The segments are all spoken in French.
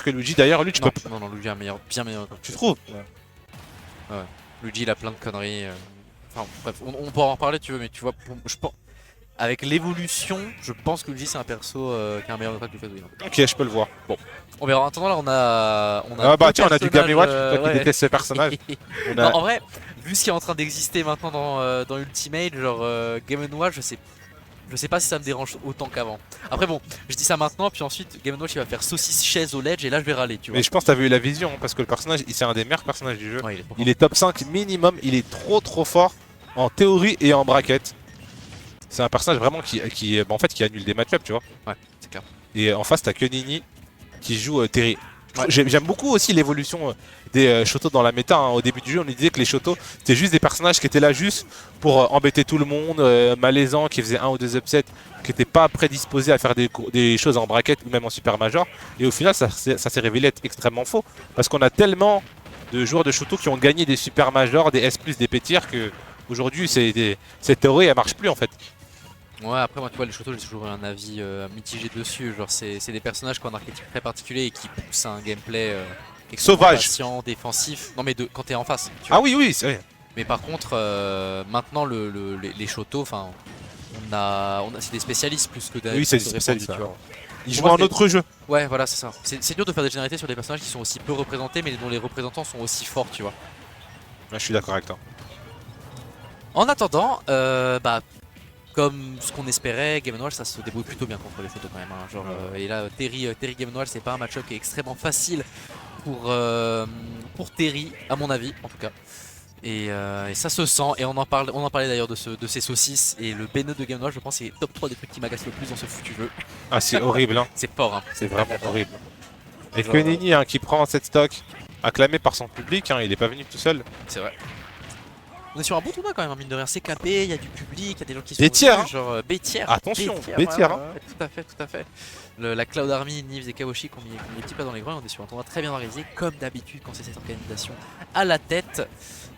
que Luigi d'ailleurs, lui tu Non, peux. non, Luigi a un meilleur, bien meilleur. Tu trouves? Ouais. Luigi il a plein de conneries. Enfin bref, on pourra en reparler si tu veux, mais tu vois, je pense. Avec l'évolution, je pense que Luigi c'est un perso qui a un meilleur attaque que Fedwin. Ok, je peux le voir. Bon, on verra. En attendant, là, on a Ah bah deux tiens, on a du personnages, Game Watch, toi qui ouais. détestes ce personnage. On Non, a... en vrai, vu ce qui est en train d'exister maintenant dans Ultimate, genre Game Watch, je sais pas si ça me dérange autant qu'avant. Après bon, je dis ça maintenant, puis ensuite Game Watch il va faire saucisse chaise au ledge et là je vais râler, tu vois. Mais je pense que t'avais eu la vision, hein, parce que le personnage, c'est un des meilleurs personnages du jeu. Ouais, Il est top 5 minimum, il est trop fort en théorie et en bracket. C'est un personnage vraiment en fait, qui annule des match-ups, tu vois. Ouais, c'est clair. Et en face, t'as que Nini qui joue Terry. Ouais. J'aime beaucoup aussi l'évolution des Shoto dans la méta. Hein. Au début du jeu, on nous disait que les Shoto, c'était juste des personnages qui étaient là juste pour embêter tout le monde, malaisants, qui faisaient un ou deux upsets, qui n'étaient pas prédisposés à faire des choses en bracket ou même en super major. Et au final, ça s'est révélé être extrêmement faux. Parce qu'on a tellement de joueurs de Shoto qui ont gagné des super majors, des S+, des P-tiers, que aujourd'hui, cette théorie, elle marche plus en fait. Ouais, après moi tu vois les Shoto j'ai toujours eu un avis mitigé dessus, genre c'est des personnages qui ont un archétype très particulier et qui poussent à un gameplay Sauvage, patient, défensif, non mais quand t'es en face, tu vois. Ah oui, c'est vrai. Mais par contre maintenant les Shoto, enfin c'est des spécialistes plus que des oui, c'est des spécialistes, tu vois. Ils jouent un autre jeu. Ouais voilà c'est ça, c'est dur de faire des généralités sur des personnages qui sont aussi peu représentés mais dont les représentants sont aussi forts, tu vois. Ouais, je suis d'accord avec toi. En attendant, comme ce qu'on espérait, Game Watch ça se débrouille plutôt bien contre les Shoto quand même. Hein. Genre, et là, Terry Game Watch c'est pas un match-up qui est extrêmement facile pour Terry, à mon avis en tout cas. Et ça se sent, et on en parlait d'ailleurs de ces saucisses. Et le B9 de Game Watch, je pense, c'est top 3 des trucs qui m'agacent le plus dans ce foutu jeu. Ah, c'est horrible, hein. C'est fort, hein. C'est vraiment horrible. Et que Nini, hein, qui prend cette stock, acclamé par son public, hein, il est pas venu tout seul. C'est vrai. On est sur un bon tournoi quand même, hein, mine de rien, c'est capé, il y a du public, il y a des gens qui sont B-tier, venus, genre B-tier. Attention, B-tier, B-tier, ouais, tout à fait. La Cloud Army, Nivs et Kawashi qui ont mis les petits pas dans les groins, on est sur un tournoi très bien organisé, comme d'habitude quand c'est cette organisation à la tête.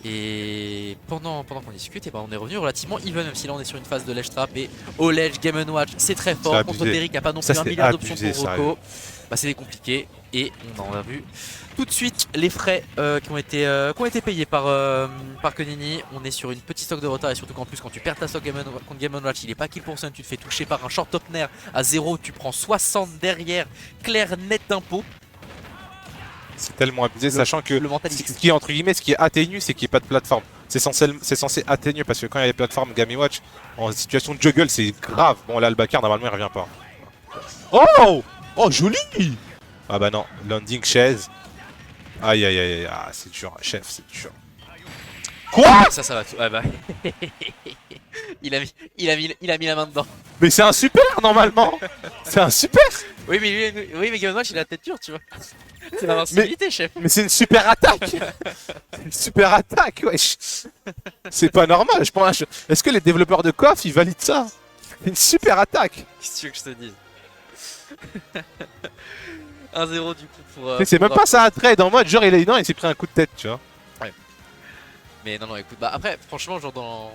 Et pendant qu'on discute, et ben on est revenu relativement even, même si là on est sur une phase de ledge trap et au ledge Game & Watch c'est très fort contre Terry qui a pas non plus un milliard d'options pour Rocco. Bah c'est compliqué et on en a vu tout de suite les frais qui ont été payés par Kenini. On est sur une petite stock de retard et surtout qu'en plus quand tu perds ta stock contre Game & Watch il est pas kill pour ça, tu te fais toucher par un short opener à 0, tu prends 60 derrière, clair net d'impôt. C'est tellement abusé, sachant que ce qui est entre guillemets, ce qui est atténu, c'est qu'il n'y ait pas de plateforme. C'est censé atténuer parce que quand il y a des plateformes Game & Watch en situation de juggle, c'est grave. Bon là le backer normalement il revient pas. Oh, oh joli. Ah bah non, landing chaise. Aïe aïe aïe, ah, c'est dur, chef, c'est dur. Quoi? Ça va tout. Ah bah. il a mis la main dedans. Mais c'est un super normalement. C'est un super. Oui mais Game & Watch il a la tête dure, tu vois. C'est l'invincibilité, chef. Mais c'est une super attaque. C'est une super attaque, wesh. C'est pas normal, je pense. Est-ce que les développeurs de KOF ils valident ça? C'est une super attaque. Qu'est-ce que tu veux que je te dise? 1-0 du coup pour... c'est même pas ça à trade en mode genre il s'est pris un coup de tête, tu vois. Ouais. Mais non écoute, bah après franchement genre dans...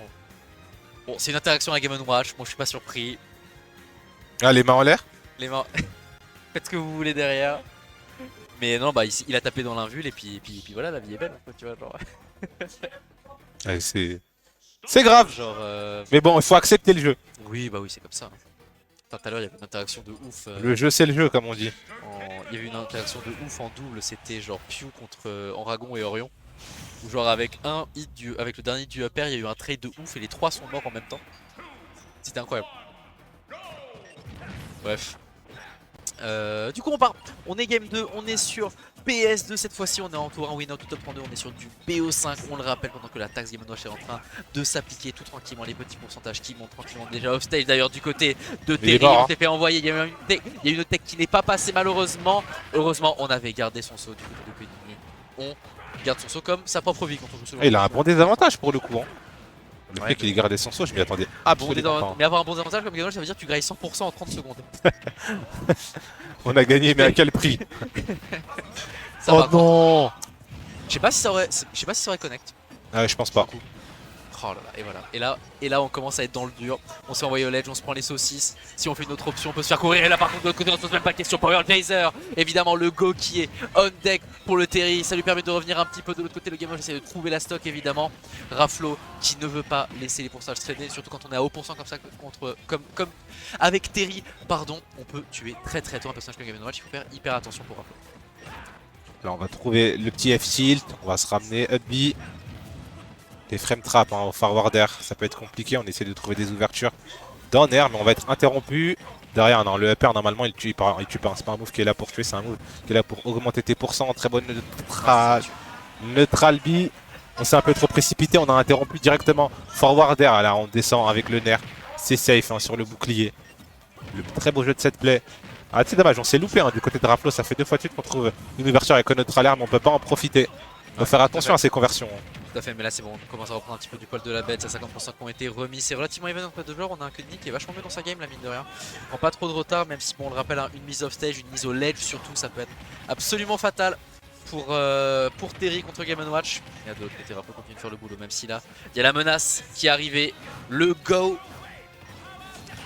Bon c'est une interaction à Game & Watch, moi je suis pas surpris. Ah les mains en l'air. Les mains... Faites ce que vous voulez derrière. Mais non bah il a tapé dans l'invul et puis voilà la vie est belle tu vois genre... Ouais, c'est grave genre Mais bon il faut accepter le jeu. Oui bah oui c'est comme ça. Tout à l'heure il y avait une interaction de ouf. Le jeu c'est le jeu comme on dit. Il y avait une interaction de ouf en double, c'était genre Pew contre Enragon et Orion. Où genre avec avec le dernier du upper il y a eu un trade de ouf et les trois sont morts en même temps. C'était incroyable. Bref. Du coup on part, on est game 2, on est sur PS2 cette fois-ci, on est en tour 1 winner tout top 32, on est sur du BO5, on le rappelle pendant que la taxe Game & Watch est en train de s'appliquer tout tranquillement, les petits pourcentages qui montent tranquillement déjà off stage d'ailleurs du côté de Terry, on s'est fait envoyer, il y a une tech qui n'est pas passée malheureusement, heureusement on avait gardé son saut du côté de Kenini, on garde son saut comme sa propre vie quand on joue ce jeu. Il a un bon désavantage pour le coup. Hein. Le fait qu'il ait gardé son saut, je m'y attendais absolument pas. Mais avoir un bon désavantage comme Game & Watch ça veut dire que tu grailles 100% en 30 secondes. On a gagné mais à quel prix? Ça oh non. Je sais pas si ça aurait connect. Ah je pense pas. Oh là là, et voilà. Et là, on commence à être dans le dur. On se fait envoyer au ledge, on se prend les saucisses. Si on fait une autre option, on peut se faire courir. Et là, par contre, de l'autre côté, on se pose même pas de question. Power Blazer, évidemment, le go qui est on deck pour le Terry. Ça lui permet de revenir un petit peu de l'autre côté. Le game, j'essaie de trouver la stock, évidemment. Raflo qui ne veut pas laisser les pourcentages traîner, surtout quand on est à haut pourcent comme ça, comme avec Terry, pardon, on peut tuer très très tôt un personnage comme Game Watch. Il faut faire hyper attention pour Raflo. Là, on va trouver le petit F-Tilt. On va se ramener up B. Des frame traps au forward air. Ça peut être compliqué. On essaie de trouver des ouvertures dans air, mais on va être interrompu. Derrière, non, le upper, normalement, il tue pas. C'est pas un move qui est là pour tuer, c'est un move qui est là pour augmenter tes pourcents. Très bonne neutral B. On s'est un peu trop précipité. On a interrompu directement forward air. Là, on descend avec le nerf. C'est safe sur le bouclier. Le très beau jeu de set play. Ah, c'est dommage, on s'est loupé du côté de Raflo. Ça fait 2 fois de suite qu'on trouve une ouverture avec un neutral air, mais on peut pas en profiter. Il faut faire attention à ces conversions. Tout à fait, mais là c'est bon, on commence à reprendre un petit peu du poil de la bête, c'est 50% qui ont été remis, c'est relativement even entre deux joueurs, on a un Kunni qui est vachement mieux dans sa game, la mine de rien. On prend pas trop de retard, même si bon, on le rappelle, une mise off stage, une mise au ledge surtout, ça peut être absolument fatal pour Terry contre Game & Watch. Et de l'autre côté, Raflo continue de faire le boulot, même si là, il y a la menace qui est arrivée, le go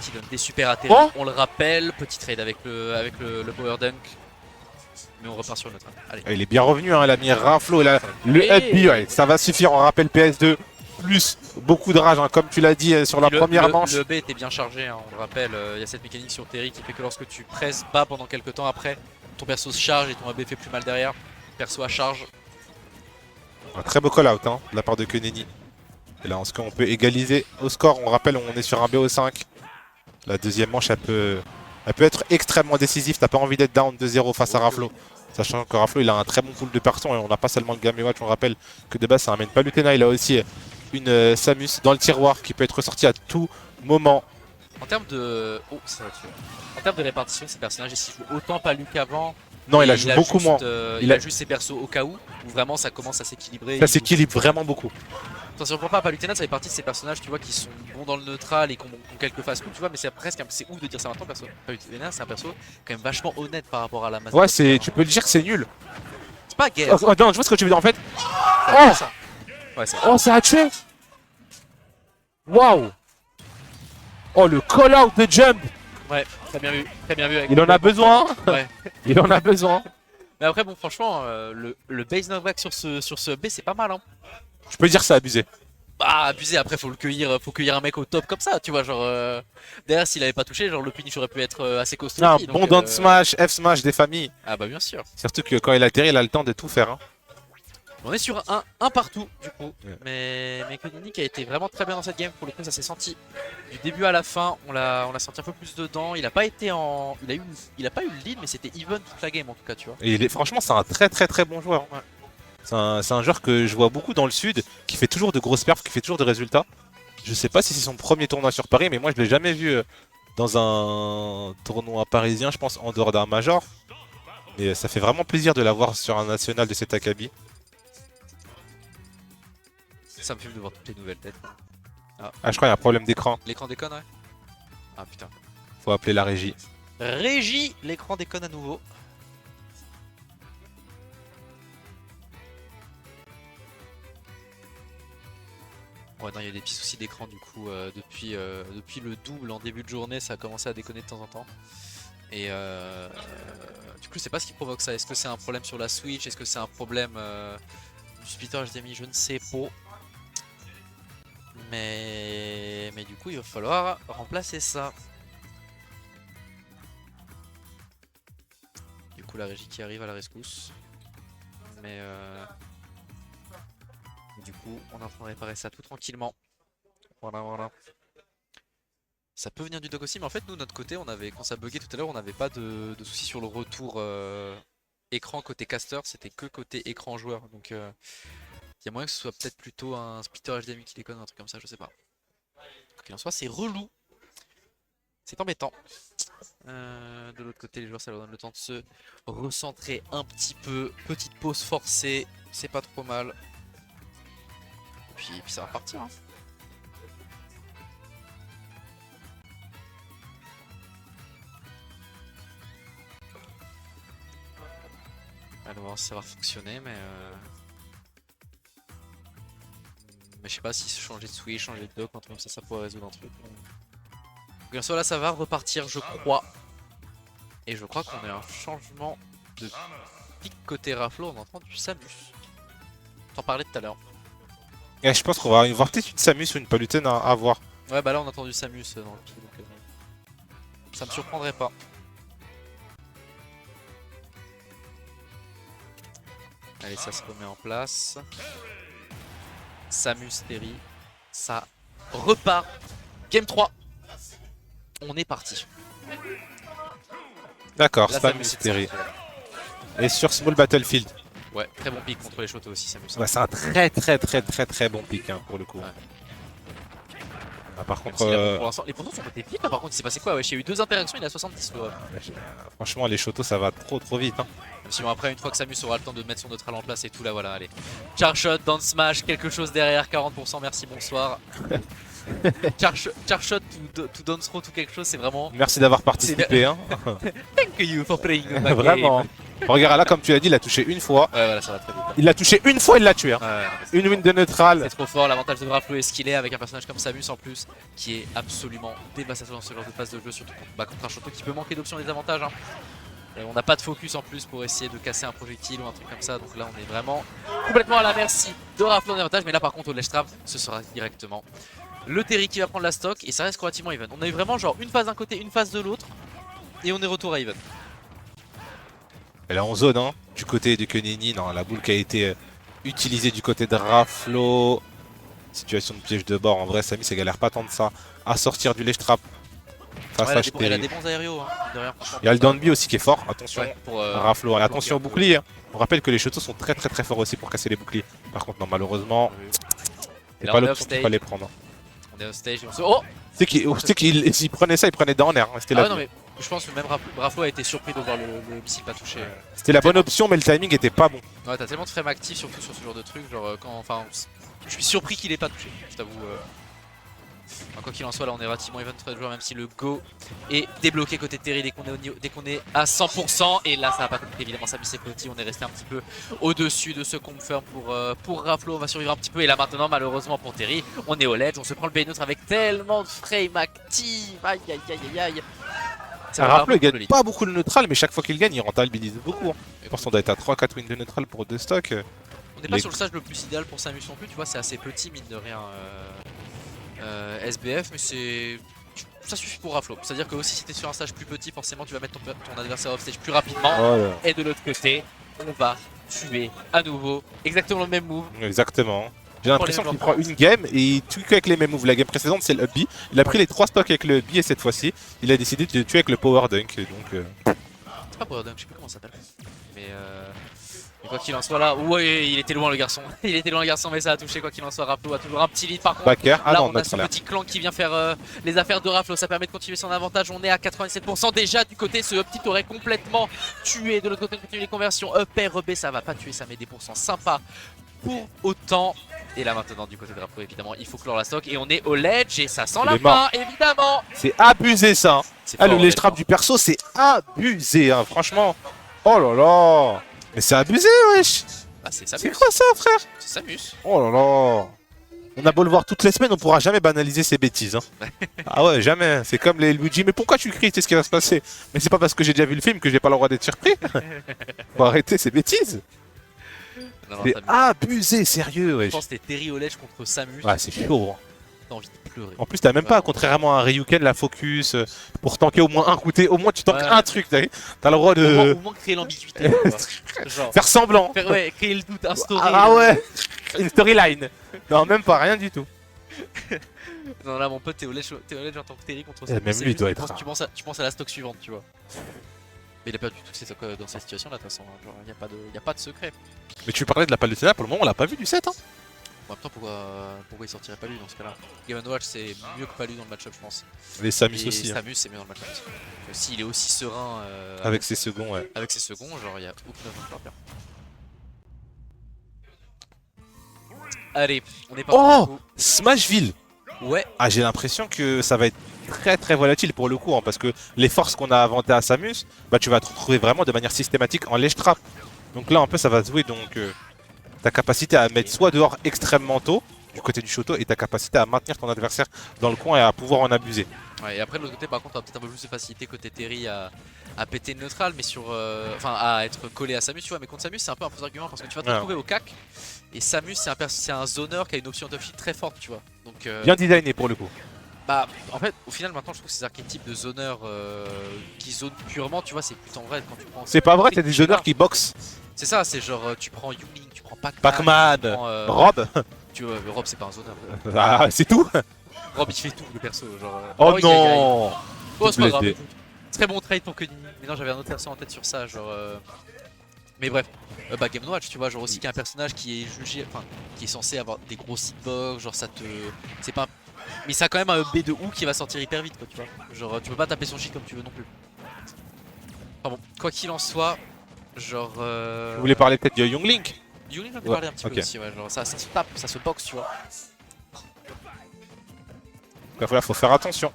qui donne des super à Terry, on le rappelle, petit trade avec le power dunk. Mais on repart sur le neutre. Allez. Il est bien revenu, l'ami Raflo. Le up B, ouais, ça va suffire. On rappelle PS2. Plus beaucoup de rage, comme tu l'as dit sur la première manche. Le B était bien chargé, on le rappelle. Il y a cette mécanique sur Terry qui fait que lorsque tu presses bas pendant quelques temps après, ton perso se charge et ton AB fait plus mal derrière. Perso à charge. Un très beau call-out de la part de Keneni. Et là, on peut égaliser au score. On rappelle, on est sur un BO5. La deuxième manche, elle peut être extrêmement décisive. T'as pas envie d'être down 2-0 face à Raflo. Sachant que Raflo, il a un très bon pool de persos et on n'a pas seulement le Game & Watch. On rappelle que de base, ça amène pas Lutena. Il a aussi une Samus dans le tiroir qui peut être ressortie à tout moment. En termes de... Oh, ça va tuer. En termes de répartition, ces personnages ici jouent autant pas lui qu'avant. Non, il a joué beaucoup moins. Il a juste ses persos au cas où vraiment ça commence à s'équilibrer. Ça s'équilibre vraiment beaucoup. Attention, pour pas Palutena, ça fait partie de ces personnages, tu vois, qui sont bons dans le neutral et qui ont quelques fast coups, tu vois, mais c'est presque, c'est ouf de dire ça maintenant, perso. Palutena, c'est un perso quand même vachement honnête par rapport à la masse. Ouais, tu peux dire que c'est nul. C'est pas gay. Non, je vois ce que tu veux dire en fait. Oh, ça a tué. Waouh. Oh, le call-out de jump. Ouais, très bien vu, très bien vu. Il en a besoin. Ouais. Il en a besoin. Mais après, bon, franchement, le base knockback sur ce B, c'est pas mal, hein. Je peux dire que c'est abusé. Bah, abusé, après faut cueillir un mec au top comme ça, tu vois, genre derrière s'il avait pas touché, genre le punish aurait pu être assez costaud. Non, bon down smash, F smash des familles. Ah bah bien sûr. Surtout que quand il atterrit, il a le temps de tout faire. On est sur un partout du coup, mais Kunini qui a été vraiment très bien dans cette game, pour le coup ça s'est senti du début à la fin, on l'a senti un peu plus dedans, il a pas été en... Il a pas eu le lead mais c'était even toute la game en tout cas, tu vois. Et franchement c'est un très bon joueur. Ouais. C'est un joueur que je vois beaucoup dans le sud, qui fait toujours de grosses perfs, qui fait toujours de résultats. Je sais pas si c'est son premier tournoi sur Paris, mais moi je l'ai jamais vu dans un tournoi parisien, je pense en dehors d'un major. Mais ça fait vraiment plaisir de l'avoir sur un national de cet acabit. Ça me fume de voir toutes les nouvelles têtes. Ah, je crois qu'il y a un problème d'écran. L'écran déconne, ouais. Ah putain. Faut appeler la régie. Régie, l'écran déconne à nouveau. Ouais, non, il y a des petits soucis d'écran du coup depuis le double en début de journée, ça a commencé à déconner de temps en temps. Et du coup, je sais pas ce qui provoque ça. Est-ce que c'est un problème sur la Switch? Est-ce que c'est un problème du splitter HDMI? Je ne sais pas. Mais du coup, il va falloir remplacer ça. Du coup, la régie qui arrive à la rescousse. Mais du coup, on est en train de réparer ça tout tranquillement. Voilà. Ça peut venir du dock aussi, mais en fait, nous, de notre côté, quand ça buguait tout à l'heure, on n'avait pas de soucis sur le retour écran côté caster, c'était que côté écran joueur. Donc, il y a moyen que ce soit peut-être plutôt un splitter HDMI qui déconne, un truc comme ça, je sais pas. Quoi qu'il en soit, c'est relou. C'est embêtant. De l'autre côté, les joueurs, ça leur donne le temps de se recentrer un petit peu. Petite pause forcée, c'est pas trop mal. Et puis ça va partir. Hein. Alors, on va voir si ça va fonctionner, mais Mais je sais pas si changer de switch, changer de dock, un truc comme ça pourrait résoudre un truc. Bien sûr là ça va repartir je crois. Et je crois qu'on a un changement de pic côté Raflo, on entend du Samus. T'en parlais tout à l'heure. Et je pense qu'on va voir peut-être une Samus ou une Palutène à voir. Ouais bah là on entend du Samus dans le pic donc ça me surprendrait pas. Allez ça se remet en place. Samus Terry. Ça repart. Game 3. On est parti. D'accord, Là, Samus c'est Terry. sorti, là. Et sur Small Battlefield. Ouais, très bon pick contre les Shoto aussi Samus. Ouais, c'est un très bon pick hein, pour le coup. Ouais. Ah, par Même contre, si là, pour l'instant, les pontons sont côté vite là par contre il s'est passé quoi? Ouais, il y a eu 2 interactions, il a 70 le franchement les Shoto ça va trop vite. Hein. Même si bon, après une fois que Samus aura le temps de mettre son neutral en place et tout là voilà allez. Charshot, down smash, quelque chose derrière, 40%, merci, bonsoir. Charshot to down throw, tout quelque chose, c'est vraiment... Merci d'avoir participé. Hein. Thank you for playing my game. Vraiment. Regarde là comme tu l'as dit, il a touché une fois. Ouais voilà ça va très vite. Il l'a touché une fois, il l'a tué. Hein. Ouais, Une win de neutral. c'est trop fort, l'avantage de Graflo est ce qu'il est avec un personnage comme Samus en plus qui est absolument dévastateur dans ce genre de phase de jeu, surtout contre un Shoto qui peut manquer d'options et des avantages. Hein. Et on n'a pas de focus en plus pour essayer de casser un projectile ou un truc comme ça, donc là on est vraiment complètement à la merci de Graflo en avantage, mais là par contre au ledge trap ce sera directement le Terry qui va prendre la stock et ça reste relativement even. On a eu vraiment genre une phase d'un côté, une phase de l'autre et on est retour à even. Elle est en zone, hein, du côté de Kenini, non, la boule qui a été utilisée du côté de Raflo. Situation de piège de bord, en vrai, Samy, ça galère pas tant de ça à sortir du ledge trap. Face à Elle a des Terry. bons aériaux, hein, de rien, Il y a le down B aussi qui est fort, attention. Ouais, pour, Raflo, attention au bouclier. Hein. On rappelle que les Shoto sont très forts aussi pour casser les boucliers. Par contre, non, malheureusement, Et c'est là, pas on est l'option qu'il off-stage. fallait prendre. On est au stage et on se... Oh C'est qu'il s'il prenait ça, il prenait down air. Hein. C'était ah la, ouais, non mais je pense que même Raflo a été surpris de voir le missile pas toucher. la bonne option, mais le timing était pas bon. Ouais, t'as tellement de frames actifs surtout sur ce genre de truc, genre quand... Enfin, je suis surpris qu'il ait pas touché, je t'avoue. Enfin, quoi qu'il en soit, là on est relativement even très joueur, même si le go est débloqué côté Terry dès qu'on est à 100%. Et là ça va pas compter évidemment, Samus est petit, on est resté un petit peu au-dessus de ce confirm pour Raflo, on va survivre un petit peu. Et là maintenant malheureusement pour Terry, on est au ledge, on se prend le B neutre avec tellement de frame actifs. Aïe aïe aïe aïe aïe. Raflo il gagne pas beaucoup de neutral, mais chaque fois qu'il gagne il rentabilise beaucoup. Hein. Je pense qu'on doit être à 3-4 wins de neutral pour 2 stocks. On n'est pas sur le stage le plus idéal pour Samus non plus, tu vois, c'est assez petit mine de rien SBF, mais ça suffit pour Raflo. C'est-à-dire que aussi si t'es sur un stage plus petit, forcément tu vas mettre ton adversaire off stage plus rapidement. Voilà. Et de l'autre côté, on va tuer à nouveau exactement le même move. Exactement. J'ai l'impression qu'il prend une game et il tue avec les mêmes moves. La game précédente c'est le up B. Il a pris les 3 stocks avec le B et cette fois-ci il a décidé de tuer avec le power dunk. Donc, c'est pas power dunk, je sais plus comment ça s'appelle. Mais quoi qu'il en soit là, ouais il était loin le garçon. Il était loin le garçon mais ça a touché quoi qu'il en soit. Raflo a toujours un petit lead par contre. backer. Ah là non, on a ce petit clan qui vient faire les affaires de Raflo, ça permet de continuer son avantage. On est à 97% déjà du côté, ce petit aurait complètement tué. De l'autre côté on continue les conversions, up air, B ça va pas tuer, ça met des pourcents sympas pour autant. Et là maintenant du côté de Raflo évidemment il faut clore la stock et on est au ledge et ça sent la fin évidemment. C'est abusé ça. Ah le ledge trap du perso c'est abusé hein, franchement. Oh là là. Mais c'est abusé wesh. Ah, c'est Samus. C'est quoi ça frère? C'est Samus. Oh là là. On a beau le voir toutes les semaines, on pourra jamais banaliser ces bêtises. Hein. Ah ouais, jamais. C'est comme les Luigi. Mais pourquoi tu cries? Tu sais ce qui va se passer? Mais c'est pas parce que j'ai déjà vu le film que j'ai pas le droit d'être surpris. Faut arrêter ces bêtises. C'est abusé, sérieux, wesh. Je pense que c'était Terry au ledge contre Samus. Ouais, c'est chaud. Hein. T'as envie de pleurer. En plus, t'as même pas, contrairement à Ryuken, la focus pour tanker au moins un coup. Au moins, tu tankes un truc. T'as le droit de. Au moins créer l'ambiguïté. Genre. Faire semblant. Ouais, créer le doute, un story. Ah ouais. Une storyline. Non, même pas, rien du tout. Non, là, mon pote, t'es au ledge en tant que Terry contre Samus. Même lui, il doit être. Tu penses à la stock suivante, tu vois. Mais il a pas du tout ses stocks dans cette situation là, de toute façon. Genre, y a pas de secret. Mais tu parlais de la Palutena, pour le moment, on l'a pas vu du 7. Hein. En même temps, pourquoi il sortirait pas lui dans ce cas-là? Game & Watch c'est mieux que pas lui dans le match-up, je pense. Les Samus et aussi. Samus c'est mieux dans le match-up aussi. S'il est aussi serein avec ses seconds, ouais. Avec ses seconds, genre il y a aucune raison de faire pire. Allez, on est parti. Oh, Smashville. Ouais. Ah, j'ai l'impression que ça va être très volatile pour le coup, hein, parce que les forces qu'on a inventées à Samus, bah tu vas te retrouver vraiment de manière systématique en ledge trap. Donc là, un peu, ça va se jouer donc ta capacité à mettre soit dehors extrêmement tôt, du côté du Shoto et ta capacité à maintenir ton adversaire dans le coin et à pouvoir en abuser. Ouais, et après de l'autre côté, par contre, on a peut-être un peu plus de facilité côté Terry à péter le neutral, mais sur. Enfin, à être collé à Samus, tu vois. Mais contre Samus, c'est un peu un faux argument parce que tu vas te retrouver au CAC. Et Samus, c'est un zoneur qui a une option top shield très forte, tu vois. Donc, Bien designé pour le coup. bah, en fait, au final, maintenant, je trouve que ces archétypes de zoneurs qui zonent purement, tu vois, c'est plutôt en vrai quand tu prends. C'est pas vrai, t'as des zoneurs qui boxent. C'est ça, c'est genre, tu prends Yuling, tu prends Pac-Man. Pac-Man, tu prends, Rob. Tu vois, Rob, c'est pas un zoneur. Ah, c'est tout. Rob, il fait tout, le perso. Genre, Oh aïe, aïe, aïe. non. Oh, c'est pas grave. Double Très bon trade pour Kenny. Mais non, j'avais un autre perso en tête sur ça, genre. Mais bref, bah Game Watch, tu vois, genre aussi qu'un personnage qui est jugé, enfin, qui est censé avoir des gros hitbox, genre ça te, c'est pas, mais ça a quand même un B de OU qui va sortir hyper vite, quoi, tu vois. Genre, tu peux pas taper son shit comme tu veux non plus. Enfin bon, quoi qu'il en soit, genre. Vous voulez parler peut-être de Young Link? Yuling, j'en ai Ouais, parlé un petit ok. peu aussi, ouais, genre ça se tape, ça se boxe, tu vois. Voilà, faut faire attention.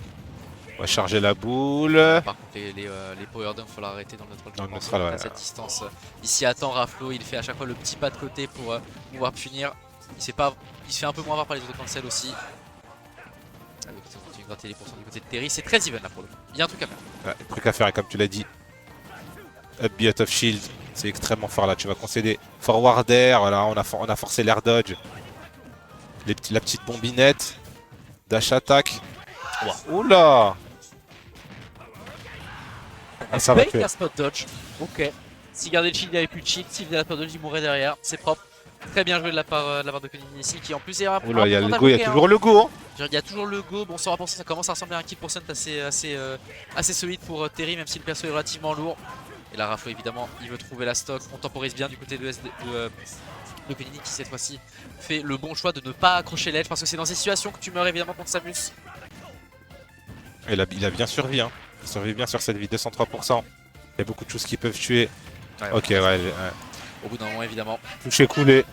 On va charger la boule. Par contre, les power dunk, faut l'arrêter dans le neutral. Dans le neutral, ouais. À cette distance, il s'y attend, Raflo, il fait à chaque fois le petit pas de côté pour pouvoir punir. Il se fait un peu moins avoir par les autres cancels aussi. Ah, donc, on continue de gratter les pourcents du côté de Terry. C'est très even là pour le coup. Il y a un truc à faire. Ouais, truc à faire, et comme tu l'as dit, up B out of shield, c'est extrêmement fort là. Tu vas concéder forward air, voilà, on a forcé l'air dodge. La petite bombinette, dash attack. Wow. Oula! Ah, ça va Bait tuer. la spot dodge. Ok. S'il gardait le shield, il n'y avait plus de shield. S'il faisait la spot dodge, il mourrait derrière. C'est propre. Très bien joué de la part de Konami ici, qui en plus est un Oula, il y a le peu go, il y a toujours le go. Hein. il y a toujours le go, bon sans rapport ça commence à ressembler à un kill % assez solide pour Terry, même si le perso est relativement lourd. Et la Raflo évidemment, il veut trouver la stock, on temporise bien du côté de Konami qui cette fois-ci fait le bon choix de ne pas accrocher l'edge parce que c'est dans ces situations que tu meurs évidemment contre Samus. Et il a bien survécu, hein. Il survit bien sur cette vie, 203%. Il y a beaucoup de choses qui peuvent tuer. Ouais, Ok, ouais. Au bout d'un moment évidemment. Touché coulé.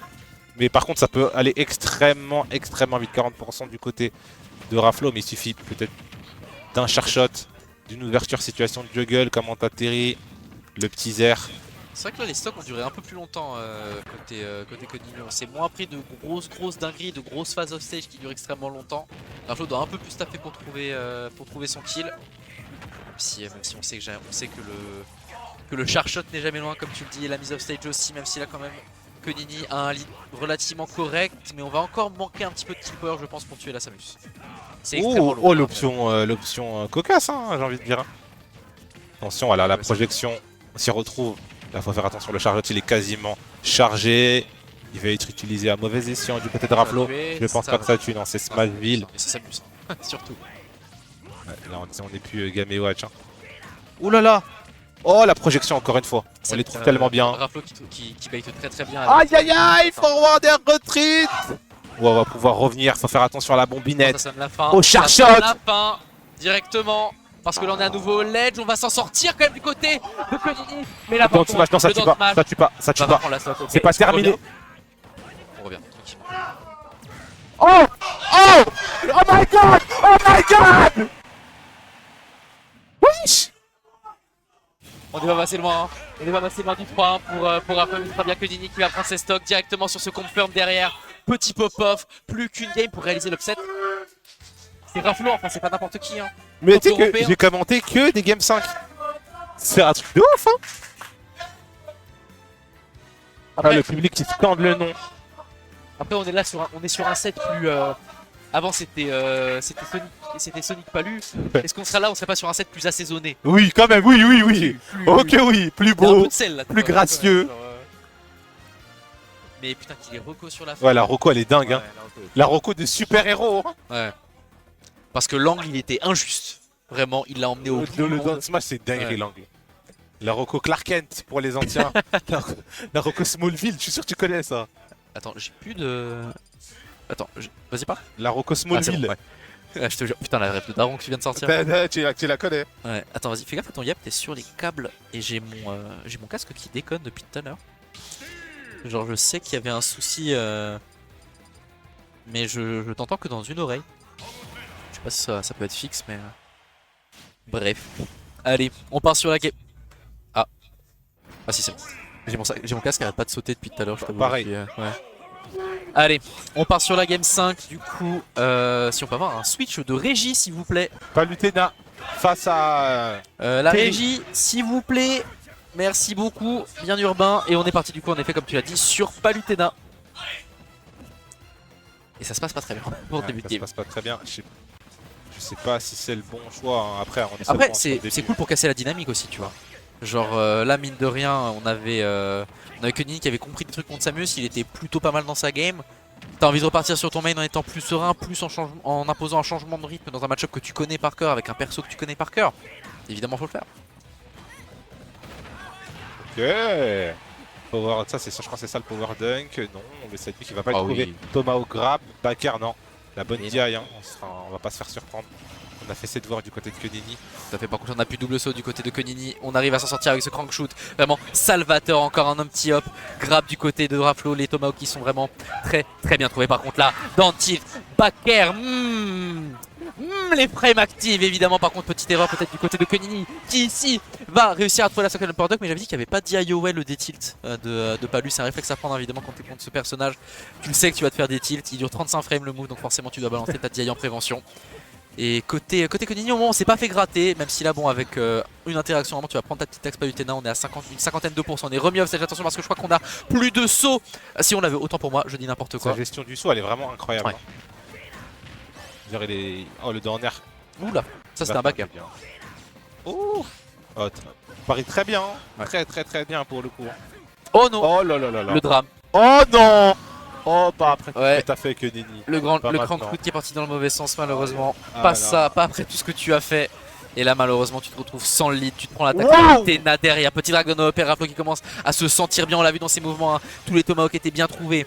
Mais par contre, ça peut aller extrêmement vite. 40% du côté de Raflo, mais il suffit peut-être d'un shot, d'une ouverture situation de juggle, comme on t'atterrit, le petit Zer. C'est vrai que là les stocks ont duré un peu plus longtemps côté Konami. On s'est moins pris de grosses dingueries, de grosses phases off stage qui durent extrêmement longtemps. Raflo doit un peu plus taper pour trouver son kill. Même si on sait que le char shot n'est jamais loin comme tu le dis, et la mise off stage aussi, même si là quand même Konini a un lead relativement correct, mais on va encore manquer un petit peu de kill power je pense pour tuer la Samus. C'est extrêmement lourd. Oh, l'option cocasse, hein, j'ai envie de dire. Attention, voilà, la projection, on s'y retrouve. Là, faut faire attention, le chargeur il est quasiment chargé. Il va être utilisé à mauvais escient du côté de Raflo. Je pense pas que ça tue, non, c'est Smashville. Mais c'est Samus, hein. Surtout. Ouais, là, on n'est plus Game & Watch. Hein. Ouh là là! Oh, la projection encore une fois. On les trouve tellement bien. Raflo qui bait très bien. Aïe aïe aïe! Forward air retreat! Ouais, on va pouvoir revenir, faut faire attention à la bombinette. Ça sonne la fin. Au char shot! La fin directement. Parce que là on est à nouveau au ledge, on va s'en sortir quand même du côté de Konini. Mais là Donc smash, non, ça tue pas, ça tue pas, ça tue pas. C'est pas terminé. On revient tranquillement. Oh! Oh! Oh my god! Oh my god! Wesh! On n'est pas passé loin, hein. On n'est pas passé loin du 3-1 pour Raflo, mais très bien que Nini qui va prendre ses stocks directement sur ce confirm derrière. Petit pop-off, plus qu'une game pour réaliser l'upset. C'est Raflo, enfin c'est pas n'importe qui. Hein. Mais tu sais que j'ai commenté que des Game 5. C'est un truc de ouf, hein. Après, le public qui scande le nom. Après on est là sur un set plus... Avant c'était Sonic Palu. Est-ce qu'on sera là, on serait pas sur un set plus assaisonné? Oui, quand même, oui. Ok, oui, plus beau, un peu de sel, là, plus gracieux. Mais putain qu'il est reco sur la fin. Ouais, la Rocco elle est dingue, hein. La Rocco de super-héros. Hein. Ouais. Parce que l'angle il était injuste. Vraiment, il l'a emmené au bout. Le Down Smash c'est dinguerie l'angle. La Rocco Clark Kent pour les anciens. la Rocco Smallville, je suis sûr que tu connais ça. Attends, j'ai plus de... Attends, vas-y pas. La Rocco Smallville. Ah, bon, ouais. Je te jure, putain la rêve de Daron que tu viens de sortir. Tu la connais. Ouais, attends vas-y, fais gaffe à ton yep, t'es sur les câbles et j'ai mon casque qui déconne depuis tout à l'heure. Genre je sais qu'il y avait un souci mais je t'entends que dans une oreille. Je sais pas si ça peut être fixe mais... Bref. Allez, on part sur la game. Ah si c'est bon. J'ai mon casque qui arrête pas de sauter depuis tout à l'heure, je t'avoue. Pareil. Ouais. Allez, on part sur la game 5 du coup. Si on peut avoir un switch de régie s'il vous plaît. Palutena face à... La Terry. régie s'il vous plaît. Merci beaucoup, bien urbain. Et on est parti du coup en effet comme tu l'as dit sur Palutena. Et ça se passe pas très bien pour le début de ça se game. passe pas très bien. Je sais pas si c'est le bon choix. Hein. Après, on est Après seulement sur le c'est début. cool pour casser la dynamique aussi tu vois. Genre là mine de rien on avait Koenig qui avait compris des trucs contre Samus, il était plutôt pas mal dans sa game. T'as envie de repartir sur ton main en étant plus serein, plus en imposant un changement de rythme dans un match-up que tu connais par cœur avec un perso que tu connais par cœur. Évidemment faut le faire. Ok. Power, ça, je crois que c'est ça le power dunk. Non, mais c'est lui qui va pas être Ah trouvé. oui. Tomahawk grab, backer, non. La bonne Et DI, hein. On va pas se faire surprendre. On a fait ses devoirs du côté de Kenini. Tout à fait, par contre on a plus double saut du côté de Konini. On arrive à s'en sortir avec ce crank shoot. Vraiment salvateur, encore un petit hop. Grab du côté de Raflo. Les Tomahawks qui sont vraiment très bien trouvés. Par contre là, dans le tilt, backer. Les frames actives évidemment. Par contre petite erreur peut-être du côté de Konini qui ici va réussir à trouver la second upper duck. Mais j'avais dit qu'il n'y avait pas d'IOL le détilt de Palu. C'est un réflexe à prendre évidemment quand tu es contre ce personnage. Tu le sais que tu vas te faire des tilts. Il dure 35 frames le move donc forcément tu dois balancer ta DI en prévention. Et côté Konini au moment on s'est pas fait gratter, même si là bon avec une interaction vraiment tu vas prendre ta petite taxe Palutena, on est à une cinquantaine de pourcents, on est remis off stage, attention parce que je crois qu'on a plus de sauts. Si on l'avait autant pour moi, je dis n'importe quoi. Sa gestion du saut, elle est vraiment incroyable. Ouais. Hein. Je veux dire, oh, le down air. Oula, ça c'était un backer. Oh, parie très bien. Hein. Ouais. Très bien pour le coup. Oh non, Oh là là là là. le drame. Oh non. Oh, pas après tout Ouais. ce que t'as fait, Kenini. Le Pas crank maintenant. shoot qui est parti dans le mauvais sens malheureusement. Ah Pas là. ça, pas après tout ce que tu as fait. Et là malheureusement tu te retrouves sans le lead, tu te prends l'attaque Wow. Palutena derrière. Petit Dragon Opera Raflo qui commence à se sentir bien, on l'a vu dans ses mouvements, hein. Tous les Tomahawks étaient bien trouvés.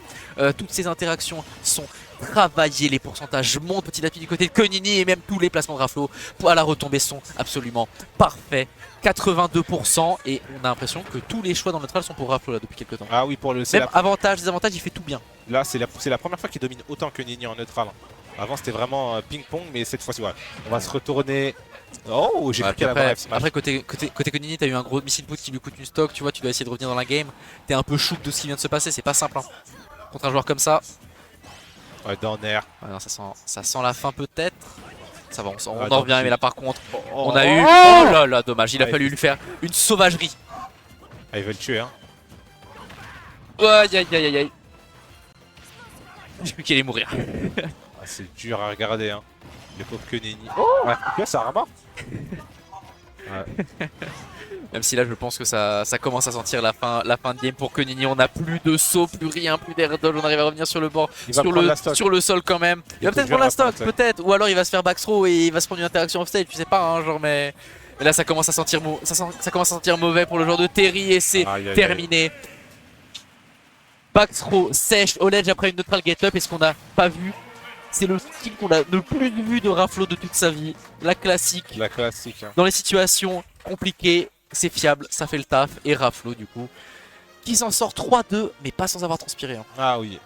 Toutes ces interactions sont travaillées, les pourcentages montent petit à petit du côté de Konini et même tous les placements de Raflo à la retombée sont absolument parfaits. 82% et on a l'impression que tous les choix dans le neutral sont pour Raflo là depuis quelques temps. Ah oui, pour le c'est Même avantage, désavantage, il fait tout bien. Là, c'est la première fois qu'il domine autant que Nini en neutral. Hein. Avant, c'était vraiment ping-pong, mais cette fois-ci, ouais. On va se retourner. Oh, j'ai Ouais, plus puis qu'à la après, F smash. après côté Konini, t'as eu un gros missile put qui lui coûte une stock, tu vois, tu dois essayer de revenir dans la game. T'es un peu shook de ce qui vient de se passer, c'est pas simple. Hein. Contre un joueur comme ça. Ouais, down air. Ouais, non, ça sent la fin peut-être. Ça va, on Ah, en revient, donc, mais là par contre, Oh, on a eu. oh Oh là là, dommage, il a Ouais, fallu il- lui faire une sauvagerie. Ah, il veut le tuer, hein. Aïe aïe aïe aïe aïe. J'ai cru qu'il allait mourir. Ah, c'est dur à regarder, hein. Le pauvre Kenini. Ouais, ok, ça remarque. Ouais. Même si là je pense que ça commence à sentir la fin de game pour Konini. On n'a plus de saut, plus rien, plus d'air dodge. On arrive à revenir sur le bord, Il va prendre la stock. sur le sol quand même. Il va peut-être prendre la stock, peut-être. Ou alors il va se faire backthrow et il va se prendre une interaction offstage, tu sais pas, hein, genre mais là ça commence à sentir ça commence à sentir mauvais pour le joueur de Terry et c'est Aïe, aïe, aïe. terminé. Backthrow sèche au ledge après une neutral get up et ce qu'on n'a pas vu. C'est le skill qu'on a le plus vu de Raflo de toute sa vie. La classique. La classique. Hein. Dans les situations compliquées, c'est fiable, ça fait le taf. Et Raflo, du coup, qui s'en sort 3-2, mais pas sans avoir transpiré. Hein. Ah oui.